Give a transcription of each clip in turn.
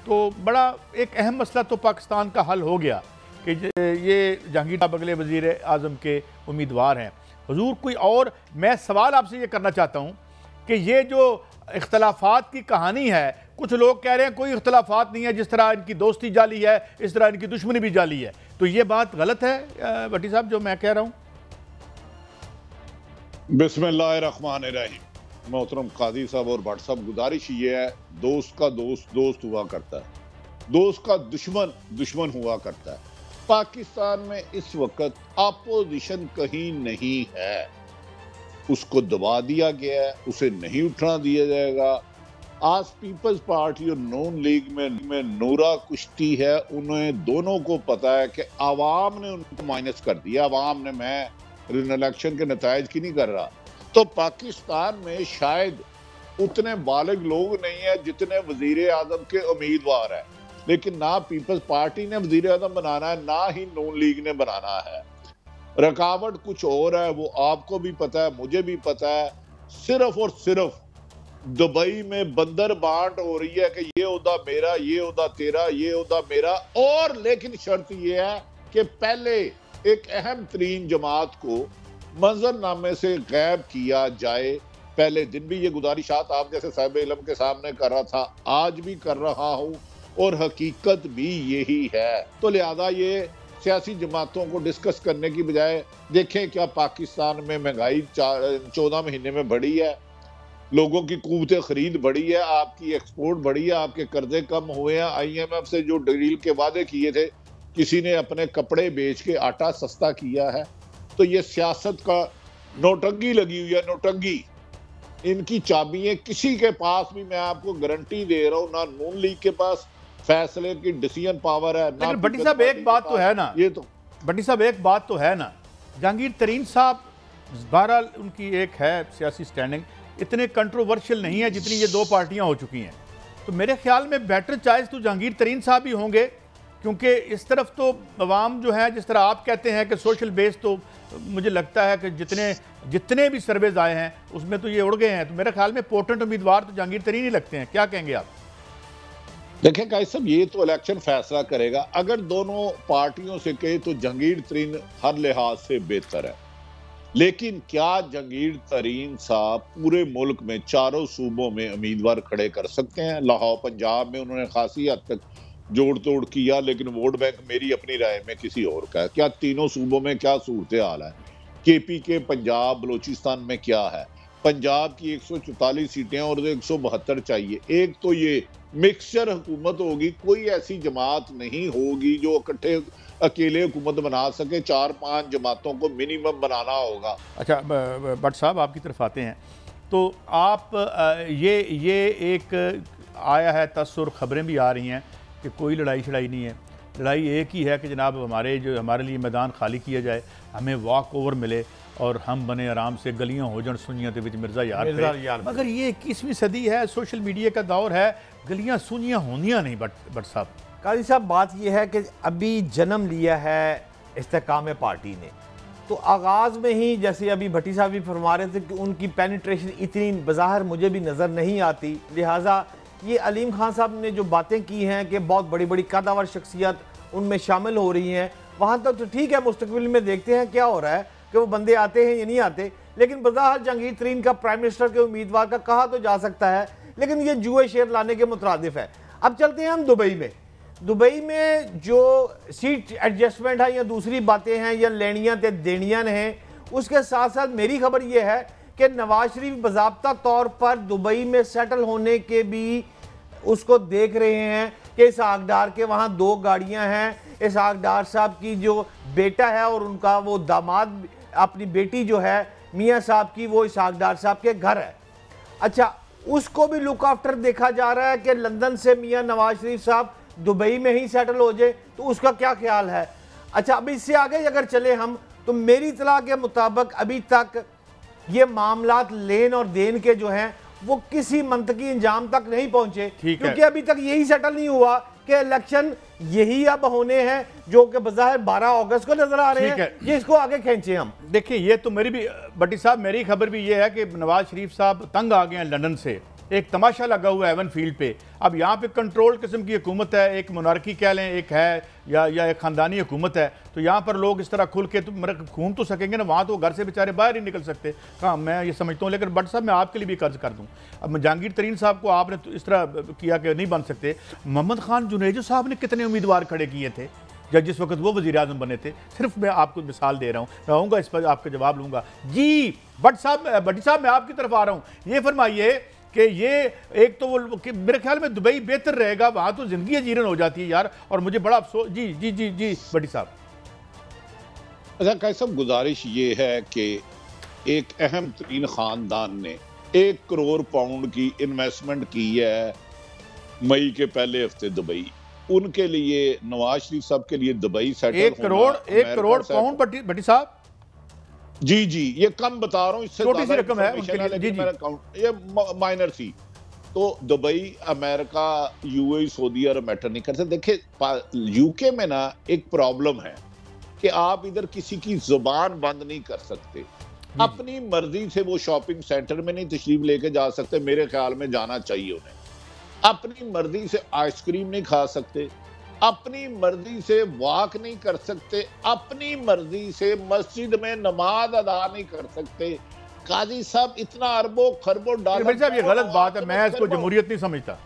तो बड़ा एक अहम मसला तो पाकिस्तान का हल हो गया कि ये जहांगीर साहब अगले वज़ीर आज़म के उम्मीदवार हैं। हुजूर कोई और, मैं सवाल आपसे ये करना चाहता हूँ कि ये जो इख्तलाफात की कहानी है, कुछ लोग कह रहे हैं कोई इख्तलाफात नहीं है, जिस तरह इनकी दोस्ती जाली है इस तरह इनकी दुश्मनी भी जाली है, तो ये बात गलत है भट्टी साहब जो मैं कह रहा हूँ? बिस्मिल्लाहिर्रहमानिर्रहीम। मोहतरम काजी साहब और भट्ट साहब, गुजारिश ये है, दोस्त का दोस्त दोस्त हुआ करता है, दोस्त का दुश्मन दुश्मन हुआ करता है। पाकिस्तान में इस वक्त अपोजिशन कहीं नहीं है, उसको दबा दिया गया है, उसे नहीं उठना दिया जाएगा। आज पीपल्स पार्टी और नून लीग में नूरा कुश्ती है, उन्हें दोनों को पता है कि आवाम ने उनको माइनस कर दिया। आवाम ने, मैं इलेक्शन के नतायज की नहीं कर रहा, तो पाकिस्तान में शायद उतने बालिग लोग नहीं है जितने वजीर आजम के उम्मीदवार हैं, लेकिन ना पीपल्स पार्टी ने वजीर आजम बनाना है, ना ही नून लीग ने बनाना है। रकावट कुछ और है, वो आपको भी पता है, मुझे भी पता है। सिर्फ और सिर्फ दुबई में बंदर बांट हो रही है कि ये ओहदा मेरा, ये ओहदा तेरा, ये ओहदा मेरा। और लेकिन शर्त यह है कि पहले एक अहम तरीन जमात को मंजरनामे से गैब किया जाए। पहले दिन भी ये गुजारिशात आप जैसे साहिब इल्म के सामने कर रहा था, आज भी कर रहा हूं, और हकीकत भी यही है। तो लिहाजा ये सियासी जमातों को डिस्कस करने की बजाय देखें क्या पाकिस्तान में महंगाई 14 महीने में बढ़ी है, लोगों की क़ुव्वत खरीद बढ़ी है, आपकी एक्सपोर्ट बढ़ी है, आपके कर्जे कम हुए हैं, IMF से जो डील के वादे किए थे, किसी ने अपने कपड़े बेच के आटा सस्ता किया है। तो ये सियासत का नोटंगी लगी हुई है, नोटंगी। इनकी चाबियां किसी के पास भी, मैं आपको गारंटी दे रहा हूं, ना नून लीग के पास फैसले की डिसीजन पावर है, ना। भट्टी साहब एक बात तो है ना, ये तो भट्टी साहब एक बात तो है ना, जहांगीर तरीन साहब बहरहाल उनकी एक है सियासी स्टैंडिंग, इतने कंट्रोवर्शियल नहीं है जितनी ये दो पार्टियां हो चुकी हैं। तो मेरे ख्याल में बेटर चॉइस तो जहांगीर तरीन साहब ही होंगे, क्योंकि इस तरफ तो अवाम जो है, जिस तरह आप कहते हैं कि सोशल बेस, तो मुझे लगता है कि जितने भी सर्वेज आए हैं उसमें तो ये उड़ गए हैं। तो मेरे ख्याल में पोर्टेंट उम्मीदवार तो जहांगीर तरीन ही लगते हैं। क्या कहेंगे आप? देखें काजी साहब, ये तो इलेक्शन फैसला करेगा। अगर दोनों पार्टियों से कहे तो जहांगीर तरीन हर लिहाज से बेहतर है, लेकिन क्या जहांगीर तरीन साहब पूरे मुल्क में चारों सूबों में उम्मीदवार खड़े कर सकते हैं? लाहौर पंजाब में उन्होंने खासी हद तक जोड़ तोड़ किया, लेकिन वोट बैंक मेरी अपनी राय में किसी और का है। क्या तीनों सूबों में क्या सूरत हाल है? KP के पंजाब बलोचिस्तान में क्या है? पंजाब की 144 सीटें और 172 चाहिए। एक तो ये मिक्सचर हुकूमत होगी, कोई ऐसी जमात नहीं होगी जो इकट्ठे अकेले हुकूमत बना सके, 4-5 जमातों को मिनिमम बनाना होगा। अच्छा भट्ट साहब आपकी तरफ आते हैं, तो आप ये एक आया है तस्सुर, खबरें भी आ रही हैं कि कोई लड़ाई शड़ाई नहीं है, लड़ाई एक ही है कि जनाब हमारे लिए मैदान खाली किया जाए, हमें वॉक ओवर मिले और हम बने आराम से गलियां हो जान सुनियां के विच मिर्जा यार। मगर ये 21वीं सदी है, सोशल मीडिया का दौर है, गलियां सुनियां होनियां नहीं। भट्ट साहब, काजी साहब बात यह है कि अभी जन्म लिया है इस्तेकाम पार्टी ने, तो आगाज़ में ही जैसे अभी भट्टी साहब भी फरमा रहे थे कि उनकी पेनिट्रेशन इतनी बज़ाहिर मुझे भी नज़र नहीं आती। लिहाजा ये अलीम खान साहब ने जो बातें की हैं कि बहुत बड़ी बड़ी कदावर शख्सियत उनमें शामिल हो रही हैं, वहाँ तक तो ठीक है, मुस्तकबिल में देखते हैं क्या हो रहा है कि वो बंदे आते हैं या नहीं आते। लेकिन बज़ाहिर जहांगीर तरीन का प्राइम मिनिस्टर के उम्मीदवार का कहा तो जा सकता है, लेकिन ये जुए शेर लाने के मुतरादिफ है। अब चलते हैं हम दुबई में। दुबई में जो सीट एडजस्टमेंट है या दूसरी बातें हैं या लेनियाँ ते देनियाँ हैं, उसके साथ साथ मेरी खबर यह है कि नवाज शरीफ बाज़ाब्ता तौर पर दुबई में सेटल होने के भी उसको देख रहे हैं कि इसहाक डार के वहाँ 2 गाड़ियाँ हैं, इसहाक डार साहब की जो बेटा है और उनका वो दामाद, अपनी बेटी जो है मियाँ साहब की, वो इसहाक डार साहब के घर है। अच्छा, उसको भी लुक आफ्टर देखा जा रहा है कि लंदन से मियाँ नवाज शरीफ साहब दुबई में ही सेटल हो जाए, तो उसका क्या ख्याल है? अच्छा, अब इससे आगे अगर चले हम, तो मेरी इतला के मुताबिक अभी तक ये मामलात लेन और देन के जो हैं वो किसी मंतकी इंजाम तक नहीं पहुंचे, क्योंकि अभी तक यही सेटल नहीं हुआ कि इलेक्शन यही अब होने हैं जो कि बज़ाहिर 12 अगस्त को नजर आ रहे हैं। ये इसको आगे खींचे हम। देखिए, ये तो मेरी भी भट्टी साहब, मेरी खबर भी ये है कि नवाज शरीफ साहब तंग आ गए हैं लंदन से, एक तमाशा लगा हुआ है एवन फील्ड पे। अब यहाँ पे कंट्रोल किस्म की हुकूमत है, एक मोनार्की कह लें, एक है या एक ख़ानदानी हुकूमत है, तो यहाँ पर लोग इस तरह खुल के तो मेरा घूम तो सकेंगे ना, वहाँ तो घर से बेचारे बाहर ही निकल सकते। हाँ, मैं ये समझता हूँ। लेकिन बट साहब, मैं आपके लिए भी कर्ज कर दूँ। अब जहांगीर तरीन साहब को आपने तो इस तरह किया कि नहीं बन सकते। मोहम्मद खान जुनेजो साहब ने कितने उम्मीदवार खड़े किए थे जब जिस वक्त वो वज़ीर आज़म बने थे। सिर्फ मैं आपको मिसाल दे रहा हूँ, मैं आऊँगा इस पर आपका जवाब लूँगा। जी भट्ट साहब मैं आपकी तरफ आ रहा हूँ। ये फरमाइए कि ये एक तो वो कि मेरे ख्याल में दुबई बेहतर रहेगा, वहाँ तो ज़िंदगी जीरन हो जाती है यार, और मुझे बड़ा अफसोस। जी जी जी जी भट्टी साहब। अच्छा कैसब, गुजारिश ये है कि एक अहम तरीन ख़ानदान ने 1 करोड़ पाउंड की इन्वेस्टमेंट की है मई के पहले हफ्ते दुबई। उनके लिए नवाज शरीफ साहब के लिए दुबई सेटल 1 करोड़ पाउंड भट्टी साहब। जी जी, ये कम बता रहा हूँ, इससे छोटी सी रकम है उनके लिए। जी जी, ये माइनर थी। तो दुबई, अमेरिका, यूएई, सऊदी अरब मैटर नहीं करते। देखिए यूके में ना एक प्रॉब्लम है कि आप इधर किसी की जुबान बंद नहीं कर सकते। अपनी मर्जी से वो शॉपिंग सेंटर में नहीं तशरीफ लेके जा सकते। मेरे ख्याल में जाना चाहिए उन्हें। अपनी मर्जी से आइसक्रीम नहीं खा सकते, अपनी मर्जी से वॉक नहीं कर सकते, अपनी मर्जी से मस्जिद में नमाज अदा नहीं कर सकते। काजी साहब, इतना अरबों खरबों डॉलर, ये गलत बात है। मैं इसको जमहूरियत नहीं समझता।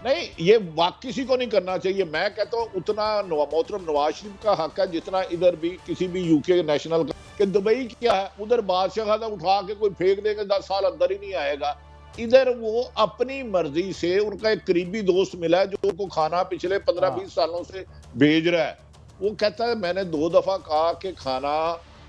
नहीं, ये वाक किसी को नहीं करना चाहिए। मैं कहता हूँ उतना मोहतरम नवाज शरीफ का हक है जितना इधर भी किसी भी यूके नेशनल का। कि दुबई क्या है, उधर बादशाह खाना उठा के कोई फेंक देगा, 10 साल अंदर ही नहीं आएगा। इधर वो अपनी मर्जी से, उनका एक करीबी दोस्त मिला है जो उनको खाना पिछले 15-20 सालों से भेज रहा है। वो कहता है मैंने 2 दफा कहा कि खाना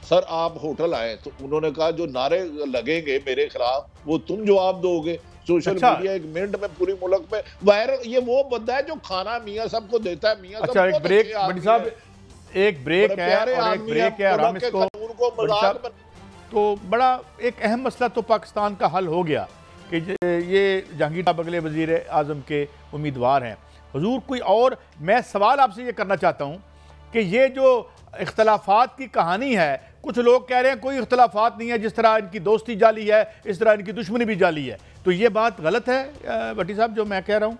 सर आप होटल आए, तो उन्होंने कहा जो नारे लगेंगे मेरे खिलाफ वो तुम जवाब दोगे। सोशल मीडिया 1 मिनट में पूरी मुल्क में वायरल। ये वो बंदा है जो खाना मियां साहब को देता है। मियां साहब एक ब्रेक बड़ी साहब, एक ब्रेक है और एक ब्रेक है, और हम इसको तो बड़ा एक अहम मसला तो पाकिस्तान का हल हो गया कि ये जहांगीर साहब अगले वज़ीर आज़म के उम्मीदवार हैं। हुजूर कोई और, मैं सवाल आपसे ये करना चाहता हूँ कि ये जो इख्तलाफात की कहानी है, कुछ लोग कह रहे हैं कोई इख्तलाफात नहीं है, जिस तरह इनकी दोस्ती जाली है इस तरह इनकी दुश्मनी भी जाली है। तो ये बात गलत है भट्टी साहब जो मैं कह रहा हूँ?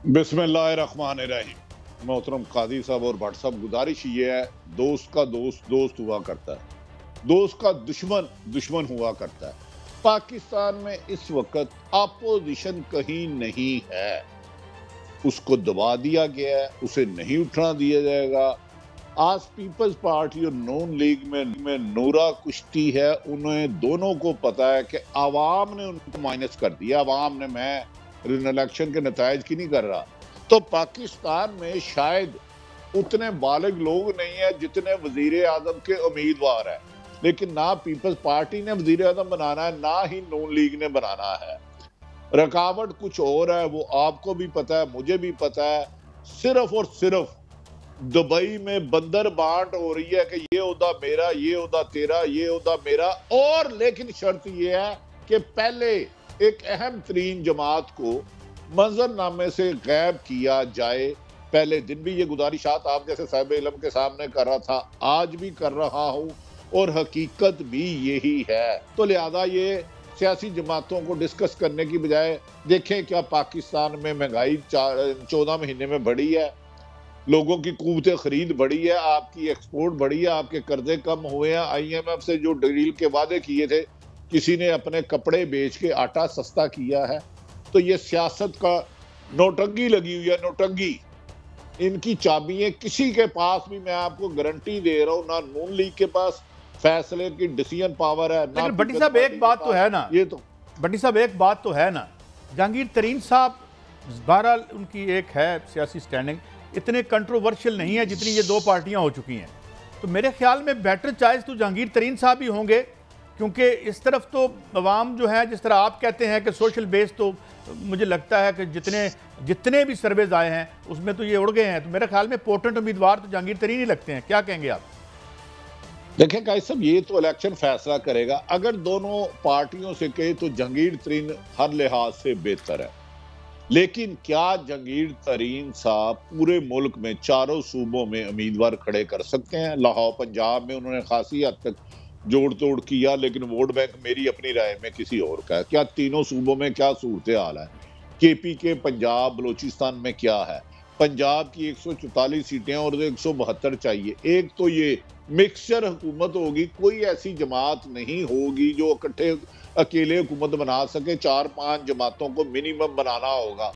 बिस्मिल्लाहिर्रहमानिर्रहीम। मोहतरम कादी साहब और भट्ट साहब, गुजारिश ये है, दोस्त का दोस्त दोस्त हुआ करता है, दोस्त का दुश्मन दुश्मन हुआ करता है। पाकिस्तान में इस वक्त अपोजिशन कहीं नहीं है, उसको दबा दिया गया है, उसे नहीं उठना दिया जाएगा। आज पीपल्स पार्टी और नून लीग में नूरा कुश्ती है। उन्हें दोनों को पता है कि आवाम ने उनको माइनस कर दिया। आवाम ने, मैं इलेक्शन के नतायज की नहीं कर रहा, तो पाकिस्तान में शायद उतने बालिग लोग नहीं है जितने वजीर आजम के उम्मीदवार हैं। लेकिन ना पीपल्स पार्टी ने वजीर आजम बनाना है, ना ही नून लीग ने बनाना है। रकावट कुछ और है, वो आपको भी पता है, मुझे भी पता है। सिर्फ और सिर्फ दुबई में बंदर बांट हो रही है कि ये ओहदा मेरा, ये ओहदा तेरा, ये ओहदा मेरा। और लेकिन शर्त ये है कि पहले एक अहम तरीन जमात को मंजरनामे से गैब किया जाए। पहले दिन भी ये गुजारिशात आप जैसे साहिब इल्म के सामने कर रहा था, आज भी कर रहा हूं, और हकीकत भी यही है। तो लिहाजा ये सियासी जमातों को डिस्कस करने की बजाय देखें क्या पाकिस्तान में महंगाई 14 महीने में बढ़ी है, लोगों की क़ुव्वत खरीद बढ़ी है, आपकी एक्सपोर्ट बढ़ी है, आपके कर्जे कम हुए हैं। IMF से जो डील के वादे किए थे, किसी ने अपने कपड़े बेच के आटा सस्ता किया है। तो ये सियासत का नोटंगी लगी हुई है, नोटंगी। इनकी चाबियां किसी के पास भी, मैं आपको गारंटी दे रहा हूँ, ना नून लीग के पास फैसले की डिसीजन पावर है। लेकिन भट्टी साहब एक बात तो है ना, ये तो भट्टी साहब एक बात तो है ना, जहांगीर तरीन साहब बहरहाल उनकी एक है सियासी स्टैंडिंग, इतने कंट्रोवर्शियल नहीं है जितनी ये 2 पार्टियां हो चुकी हैं। तो मेरे ख्याल में बेटर चॉइस तो जहांगीर तरीन साहब ही होंगे, क्योंकि इस तरफ तो अवाम जो है, जिस तरह आप कहते हैं कि सोशल बेस, तो मुझे लगता है कि जितने भी सर्वेज आए हैं उसमें तो ये उड़ गए हैं। तो मेरे ख्याल में पोर्टेंट उम्मीदवार तो जहांगीर तरीन ही लगते हैं। क्या कहेंगे आप? देखें गाइस साहब, ये तो इलेक्शन फैसला करेगा। अगर दोनों पार्टियों से कहे तो जहांगीर तरीन हर लिहाज से बेहतर है। लेकिन क्या जहांगीर तरीन साहब पूरे मुल्क में 4 सूबों में उम्मीदवार खड़े कर सकते हैं? लाहौर पंजाब में उन्होंने खासी हद तक जोड़ तोड़ किया, लेकिन वोट बैंक मेरी अपनी राय में किसी और का है। क्या तीनों सूबों में क्या सूरत हाल है? केपी के पंजाब बलूचिस्तान में क्या है? पंजाब की 144 सीटें और 172 चाहिए। एक तो ये मिक्सचर हुकूमत होगी, कोई ऐसी जमात नहीं होगी जो इकट्ठे अकेले हुकूमत बना सके, 4-5 जमातों को मिनिमम बनाना होगा।